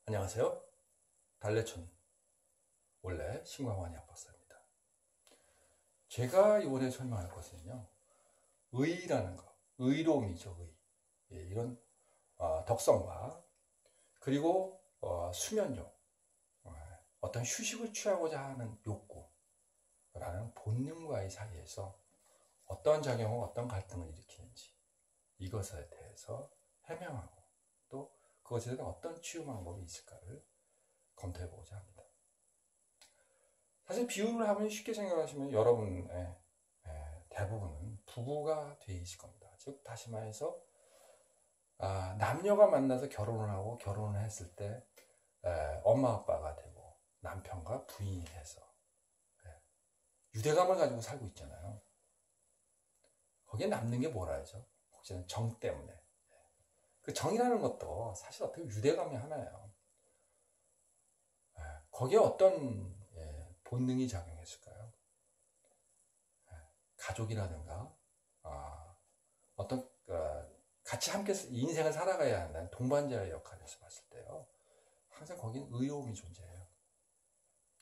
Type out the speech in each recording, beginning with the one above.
안녕하세요. 달래촌 원래 심광환이 박사입니다. 제가 이번에 설명할 것은요, 의라는 것, 의로움이죠. 이런 덕성과 그리고 수면욕, 어떤 휴식을 취하고자 하는 욕구라는 본능과의 사이에서 어떤 작용과 어떤 갈등을 일으키는지, 이것에 대해서 해명하고 또 그것에 대한 어떤 치유 방법이 있을까를 검토해보고자 합니다. 사실 비유를 하면 쉽게 생각하시면 여러분의 대부분은 부부가 되실 겁니다. 즉 다시 말해서 남녀가 만나서 결혼을 하고 결혼을 했을 때 엄마 아빠가 되고 남편과 부인이 돼서 유대감을 가지고 살고 있잖아요. 거기에 남는 게 뭐라 하죠? 혹시나 정 때문에. 그 정이라는 것도 사실 어떻게 유대감의 하나예요. 거기에 어떤 본능이 작용했을까요? 가족이라든가 어떤 같이 함께 인생을 살아가야 한다는 동반자의 역할에서 봤을 때요, 항상 거기는 의로움이 존재해요.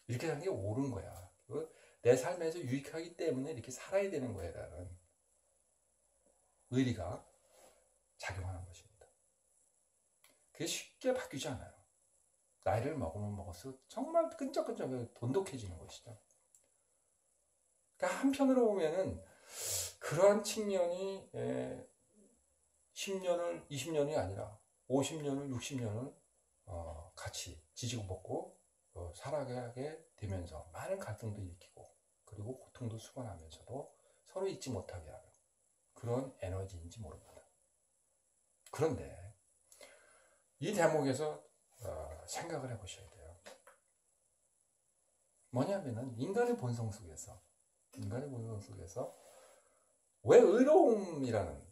이렇게 사는 게 옳은 거야. 내 삶에서 유익하기 때문에 이렇게 살아야 되는 거야라는 의리가 작용하는 것입니다. 그게 쉽게 바뀌지 않아요. 나이를 먹으면 먹을수록 정말 끈적끈적 돈독해지는 것이죠. 그러니까 한편으로 보면은 그러한 측면이 10년을 20년이 아니라 50년을 60년을 같이 지지고 볶고 살아가게 되면서 많은 갈등도 일으키고 그리고 고통도 수반하면서도 서로 잊지 못하게 하는 그런 에너지인지 모릅니다. 그런데 이 대목에서 생각을 해보셔야 돼요. 뭐냐면은 인간의 본성 속에서 왜 의로움이라는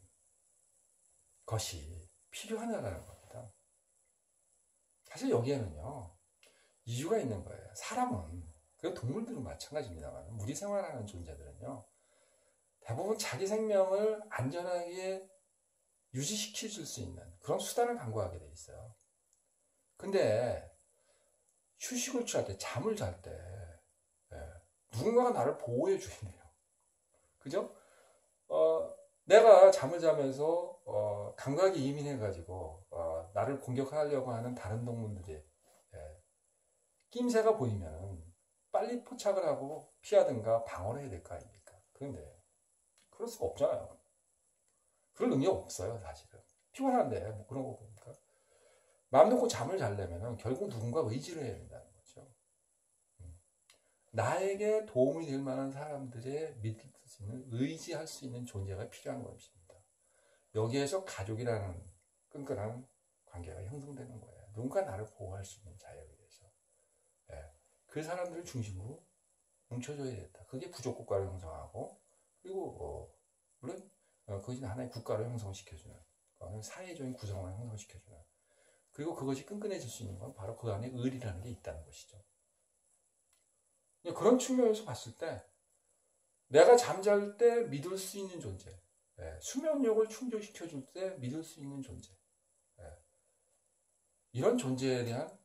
것이 필요하냐라는 겁니다. 사실 여기에는요, 이유가 있는 거예요. 사람은, 그 동물들은 마찬가지입니다만, 우리 생활하는 존재들은요, 대부분 자기 생명을 안전하게 유지시킬 수 있는 그런 수단을 강구하게 돼 있어요. 근데 휴식을 취할 때, 잠을 잘 때, 누군가가 나를 보호해 줘야 돼요. 그죠? 내가 잠을 자면서 감각이 예민해가지고 나를 공격하려고 하는 다른 동물들의 낌새가 보이면 빨리 포착을 하고 피하든가 방어를 해야 될 거 아닙니까? 그런데 그럴 수가 없잖아요. 그럴 의미가 없어요, 사실은. 피곤한데 뭐 그런 거 보니까 마음 놓고 잠을 자려면 결국 누군가 의지를 해야 된다는 거죠. 나에게 도움이 될 만한 사람들의 믿을 수 있는, 의지할 수 있는 존재가 필요한 것입니다. 여기에서 가족이라는 끈끈한 관계가 형성되는 거예요. 누군가 나를 보호할 수 있는 자에 의해서. 그 사람들을 중심으로 뭉쳐줘야 된다. 그게 부족 국가를 형성하고, 그리고 물론 그것이 하나의 국가를 형성시켜주는, 사회적인 구성을 형성시켜주는, 그리고 그것이 끈끈해질 수 있는 건 바로 그 안에 의리라는 게 있다는 것이죠. 그런 측면에서 봤을 때 내가 잠잘 때 믿을 수 있는 존재, 수면력을 충족시켜줄 때 믿을 수 있는 존재, 이런 존재에 대한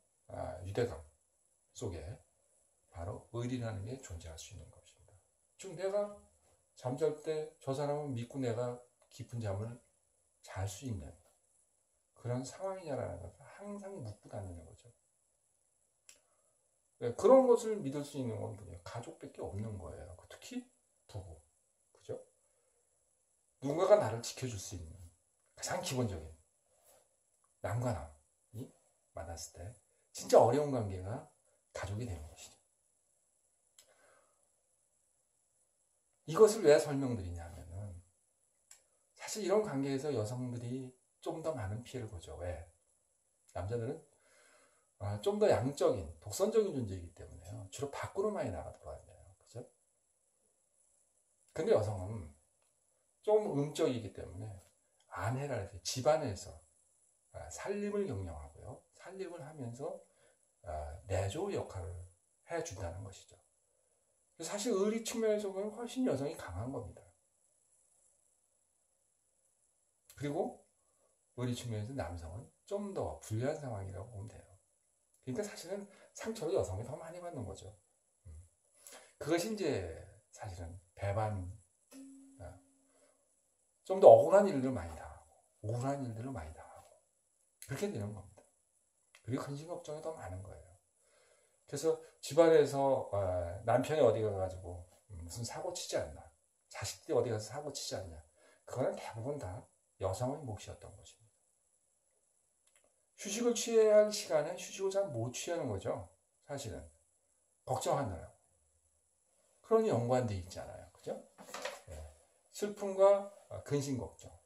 유대감 속에 바로 의리라는 게 존재할 수 있는 것입니다. 즉 내가 잠잘 때 저 사람은 믿고 내가 깊은 잠을 잘 수 있는 그런 상황이냐라는 것을 항상 묻고 다니는 거죠. 그런 것을 믿을 수 있는 건 가족밖에 없는 거예요. 특히 부부, 그죠? 누군가가 나를 지켜줄 수 있는 가장 기본적인, 남과 남이 만났을 때 진짜 어려운 관계가 가족이 되는 것이죠. 이것을 왜 설명드리냐면은 사실 이런 관계에서 여성들이 좀 더 많은 피해를 보죠. 왜? 남자들은 좀 더 양적인, 독선적인 존재이기 때문에요. 주로 밖으로 많이 나가 돌아다녀요. 그죠? 근데 여성은 좀 음적이기 때문에 아내라 해서 집안에서 살림을 경영하고요. 살림을 하면서 내조 역할을 해준다는 것이죠. 사실 의리 측면에서 보면 훨씬 여성이 강한 겁니다. 그리고 의리 측면에서 남성은 좀 더 불리한 상황이라고 보면 돼요. 그러니까 사실은 상처를 여성이 더 많이 받는 거죠. 그것이 이제 사실은 배반, 좀 더 억울한 일들을 많이 당하고, 우울한 일들을 많이 당하고, 그렇게 되는 겁니다. 그리고 근심 걱정이 더 많은 거예요. 그래서 집안에서 남편이 어디 가가지고 무슨 사고 치지 않나, 자식들이 어디 가서 사고 치지 않냐, 그거는 대부분 다 여성의 몫이었던 것입니다. 휴식을 취해야 할 시간에 휴식을 잘 못 취하는 거죠. 사실은 걱정하느라고. 그런 연관돼 있잖아요. 그죠? 네. 슬픔과 근심 걱정,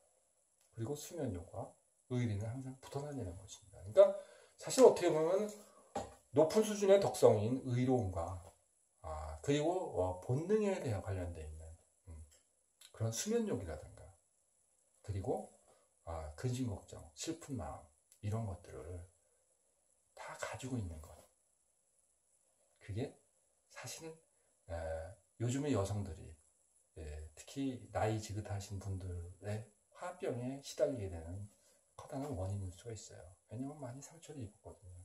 그리고 수면 요구와 의리는 항상 붙어 다니는 것입니다. 그러니까 사실 어떻게 보면 높은 수준의 덕성인 의로움과 그리고 본능에 대해 관련되어 있는 그런 수면욕이라든가, 그리고 근심 걱정, 슬픈 마음, 이런 것들을 다 가지고 있는 것. 그게 사실은 요즘의 여성들이 특히 나이 지긋하신 분들의 화병에 시달리게 되는 커다란 원인일 수가 있어요. 왜냐하면 많이 상처를 입었거든요.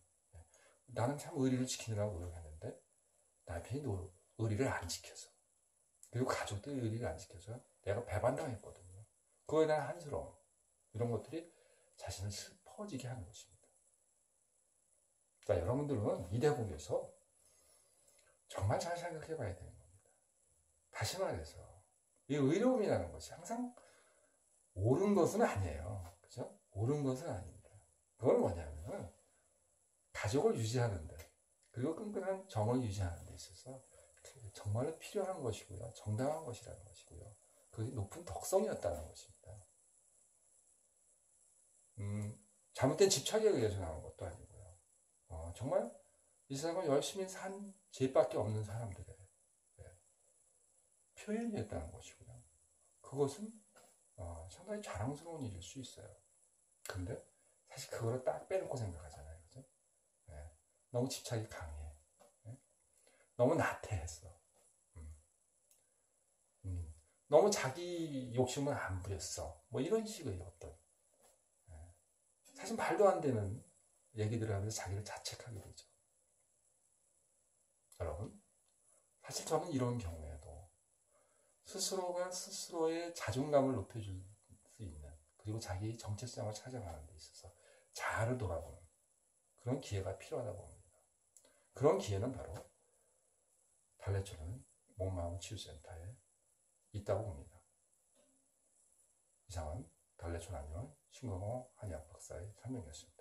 나는 참 의리를 지키느라고 노력했는데 남편이 의리를 안 지켜서, 그리고 가족들이 의리를 안 지켜서 내가 배반당했거든요. 그거에 대한 한스러움, 이런 것들이 자신을 슬퍼지게 하는 것입니다. 자, 여러분들은 이 대목에서 정말 잘 생각해 봐야 되는 겁니다. 다시 말해서 이 의로움이라는 것이 항상 옳은 것은 아니에요. 그죠? 옳은 것은 아닙니다. 그건 뭐냐면 가족을 유지하는데, 그리고 끈끈한 정을 유지하는 데 있어서 정말로 필요한 것이고요. 정당한 것이라는 것이고요. 그게 높은 덕성이었다는 것입니다. 잘못된 집착에 의해서 나온 것도 아니고요. 정말 이 사람은 열심히 산 죄밖에 없는 사람들의 표현이었다는 것이고요. 그것은 상당히 자랑스러운 일일 수 있어요. 근데 사실 그거를 딱 빼놓고 생각하잖아요. 그죠? 너무 집착이 강해. 너무 나태했어. 너무 자기 욕심을 안 부렸어. 뭐 이런 식의 어떤 사실 말도 안 되는 얘기들을 하면서 자기를 자책하게 되죠. 여러분, 사실 저는 이런 경우에도 스스로가 스스로의 자존감을 높여줄 수 있는, 그리고 자기 정체성을 찾아가는 데 있어서 자아를 돌아보는 그런 기회가 필요하다고 봅니다. 그런 기회는 바로 달래초는 몸마음 치유센터에 있다고 봅니다. 이상은 달래초 안녕 신공호 한의학 박사의 설명이었습니다.